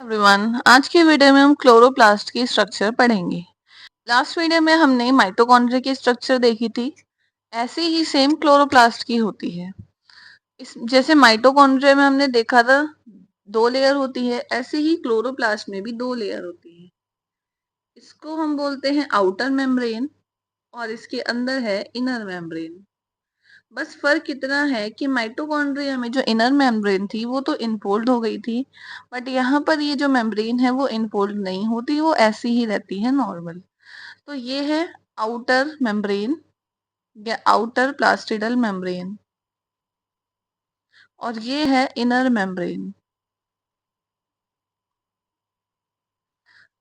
Everyone, आज की video में हम क्लोरोप्लास्ट की स्ट्रक्चर पढ़ेंगे। लास्ट वीडियो में हमने माइटोकॉन्ड्रिया की स्ट्रक्चर देखी थी। ऐसे ही सेम क्लोरोप्लास्ट की होती है। इस जैसे माइटोकॉन्ड्रिया में हमने देखा था 2 लेयर होती है, ऐसे ही क्लोरोप्लास्ट में भी 2 लेयर होती है। इसको हम बोलते हैं आउटर मेम्ब्रेन और इसके अंदर है इनर मेम्ब्रेन। बस फर्क इतना है कि माइटोकॉन्ड्रिया में जो इनर मेम्ब्रेन थी वो तो इनफोल्ड हो गई थी, बट यहाँ पर ये जो मेम्ब्रेन है वो इनफोल्ड नहीं होती, वो ऐसी ही रहती है नॉर्मल। तो ये है आउटर मेम्ब्रेन या आउटर प्लास्टिडल मेम्ब्रेन और ये है इनर मेम्ब्रेन।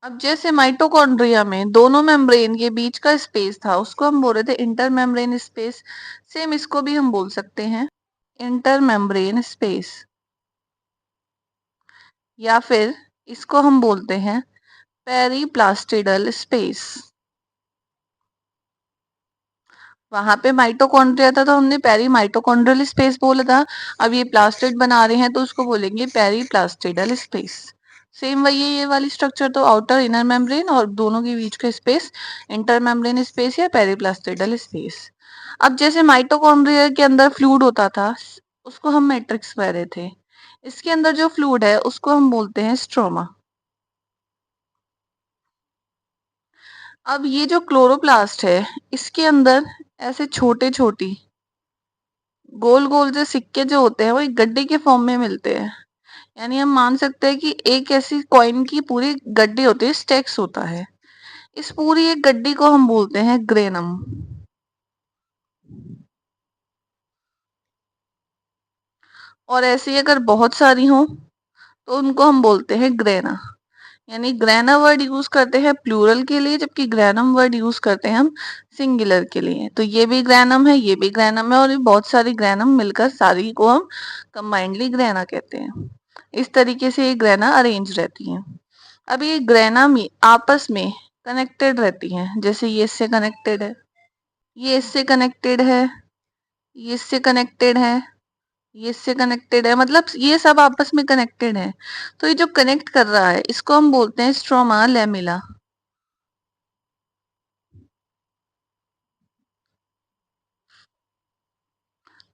अब जैसे माइटोकॉन्ड्रिया में दोनों मेम्ब्रेन के बीच का स्पेस था उसको हम बोल रहे थे इंटर मेम्ब्रेन स्पेस, सेम इसको भी हम बोल सकते हैं इंटर मेम्ब्रेन स्पेस, या फिर इसको हम बोलते हैं पेरीप्लास्टिडल स्पेस। वहां पे माइटोकॉन्ड्रिया था तो हमने पेरी माइटोकॉन्ड्रियल स्पेस बोला था। अब ये प्लास्टिड बना रहे हैं तो उसको बोलेंगे पेरीप्लास्टिडल स्पेस। सेम वही है, ये वाली स्ट्रक्चर तो आउटर इनर मेम्ब्रेन और दोनों के बीच का स्पेस इंटर मेम्ब्रेन स्पेस या पेरीप्लास्टिडल स्पेस। अब जैसे माइटोकॉन्ड्रिया के अंदर फ्लूइड होता था उसको हम मैट्रिक्स कह रहे थे, इसके अंदर जो फ्लूइड है उसको हम बोलते हैं स्ट्रोमा। अब ये जो क्लोरोप्लास्ट है इसके अंदर ऐसे छोटे छोटी गोल गोल से सिक्के जो होते हैं वो एक गड्ढे के फॉर्म में मिलते हैं। यानी हम मान सकते हैं कि एक ऐसी कॉइन की पूरी गड्ढी होती है, स्टेक्स होता है। इस पूरी एक गड्ढी को हम बोलते हैं ग्रेनम। और ऐसी अगर बहुत सारी हो तो उनको हम बोलते हैं ग्रेना। यानी ग्रेना वर्ड यूज करते हैं प्लूरल के लिए, जबकि ग्रेनम वर्ड यूज करते हैं हम सिंगुलर के लिए। तो ये भी ग्रेनम है, ये भी ग्रेनम है, और ये बहुत सारी ग्रेनम मिलकर सारी को हम कंबाइंडली ग्रेना कहते हैं। इस तरीके से ये ग्रेना अरेंज रहती हैं। अब ये ग्रेना में आपस में कनेक्टेड रहती हैं, जैसे ये इससे कनेक्टेड है, ये इससे कनेक्टेड है, ये इससे कनेक्टेड है, ये इससे कनेक्टेड है, मतलब ये सब आपस में कनेक्टेड है। तो ये जो कनेक्ट कर रहा है इसको हम बोलते हैं स्ट्रोमा लेमिला।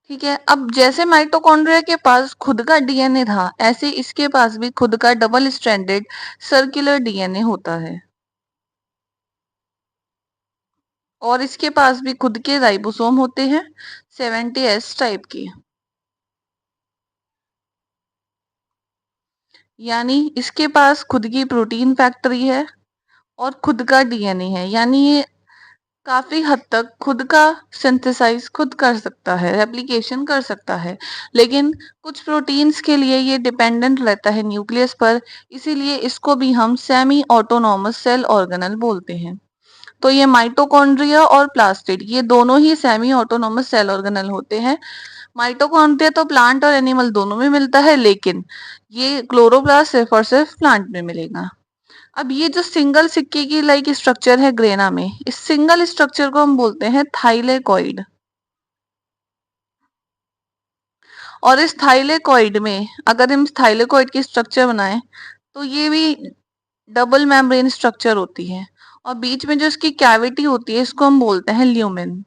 ठीक है। अब जैसे माइटोकॉन्ड्रिया के पास खुद का डीएनए था, ऐसे इसके पास भी खुद का डबल स्ट्रैंडेड सर्कुलर डीएनए होता है, और इसके पास भी खुद के राइबोसोम होते हैं 70S टाइप के। यानी इसके पास खुद की प्रोटीन फैक्ट्री है और खुद का डीएनए है, यानी ये काफी हद तक खुद का सिंथेसाइज खुद कर सकता है, रेप्लिकेशन कर सकता है। लेकिन कुछ प्रोटीन्स के लिए ये डिपेंडेंट रहता है न्यूक्लियस पर, इसीलिए इसको भी हम सेमी ऑटोनॉमस सेल ऑर्गेनल बोलते हैं। तो ये माइटोकॉन्ड्रिया और प्लास्टिड ये दोनों ही सेमी ऑटोनॉमस सेल ऑर्गेनल होते हैं। माइटोकॉन्ड्रिया तो प्लांट और एनिमल दोनों में मिलता है, लेकिन ये क्लोरोप्लास्ट सिर्फ और सिर्फ प्लांट में मिलेगा। अब ये जो सिंगल सिक्के की लाइक स्ट्रक्चर है ग्रेना में, इस सिंगल स्ट्रक्चर को हम बोलते हैं थाइलेकॉइड। और इस थाइलेकॉइड में अगर हम थाइलेकॉइड की स्ट्रक्चर बनाएं तो ये भी डबल मेम्ब्रेन स्ट्रक्चर होती है, और बीच में जो इसकी कैविटी होती है इसको हम बोलते हैं ल्यूमेन।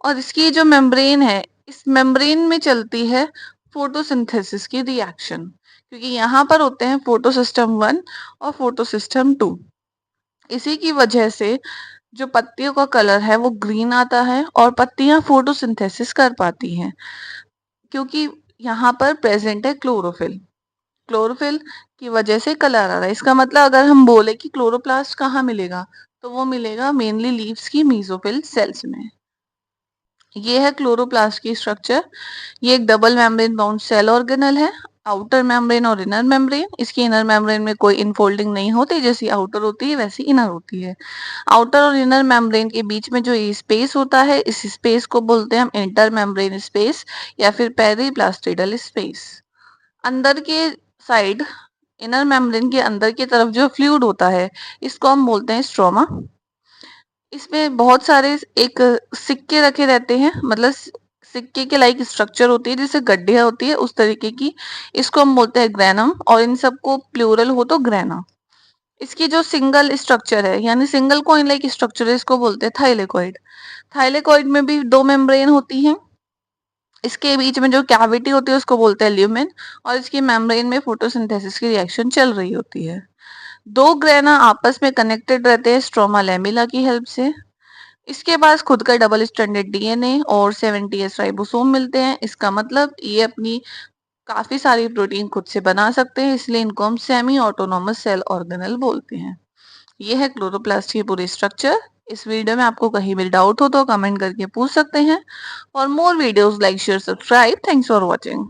और इसकी जो मेम्ब्रेन है, इस मेम्ब्रेन में चलती है फोटोसिंथेसिस की रिएक्शन, क्योंकि यहाँ पर होते हैं फोटोसिस्टम 1 और फोटोसिस्टम 2। इसी की वजह से जो पत्तियों का कलर है वो ग्रीन आता है और पत्तियां फोटोसिंथेसिस कर पाती हैं, क्योंकि यहाँ पर प्रेजेंट है क्लोरोफिल। क्लोरोफिल की वजह से कलर आ रहा है। इसका मतलब अगर हम बोले कि क्लोरोप्लास्ट कहाँ मिलेगा, तो वो मिलेगा मेनली लीव्स की मीजोफिल सेल्स में। ये है क्लोरोप्लास्ट की स्ट्रक्चर। ये एक double membrane bound cell organelle है, आउटर मेम्ब्रेन और इनर मेम्ब्रेन। इसकी इनर मेम्ब्रेन में कोई इनफोल्डिंग नहीं होती, जैसी आउटर होती है वैसी इनर होती है। आउटर और इनर मेम्ब्रेन के बीच में जो ये स्पेस होता है, इस स्पेस को बोलते हैं हम इंटर मेम्ब्रेन स्पेस या फिर पेरीप्लास्टिडल स्पेस। अंदर के साइड, इनर मेम्ब्रेन के अंदर की तरफ जो फ्लूइड होता है इसको हम बोलते हैं स्ट्रोमा। इसमें बहुत सारे एक सिक्के रखे रहते हैं, मतलब सिक्के के लाइक स्ट्रक्चर होती है, जैसे गड्ढे होती है उस तरीके की, इसको हम बोलते हैं ग्रेनम, और इन सबको प्लूरल हो तो ग्रेना। इसकी जो सिंगल स्ट्रक्चर है यानी सिंगल कॉइन लाइक स्ट्रक्चर है, इसको बोलते हैं थाइलेकोइड। थाइलेकोइड में भी दो मेम्ब्रेन होती है, इसके बीच में जो कैविटी होती है उसको बोलते हैं ल्यूमेन, और इसकी मेम्ब्रेन में फोटोसिंथेसिस की रिएक्शन चल रही होती है। दो ग्रेना आपस में कनेक्टेड रहते हैं स्ट्रोमा लैमेला की हेल्प से। इसके पास खुद का डबल स्ट्रैंडेड डीएनए और 70s राइबोसोम मिलते हैं। इसका मतलब ये अपनी काफी सारी प्रोटीन खुद से बना सकते हैं, इसलिए इनको हम सेमी ऑटोनोमस सेल ऑर्गेनल बोलते हैं। ये है क्लोरोप्लास्ट की पूरी स्ट्रक्चर। इस वीडियो में आपको कहीं भी डाउट हो तो कमेंट करके पूछ सकते हैं। For more videos like share subscribe. Thanks for watching.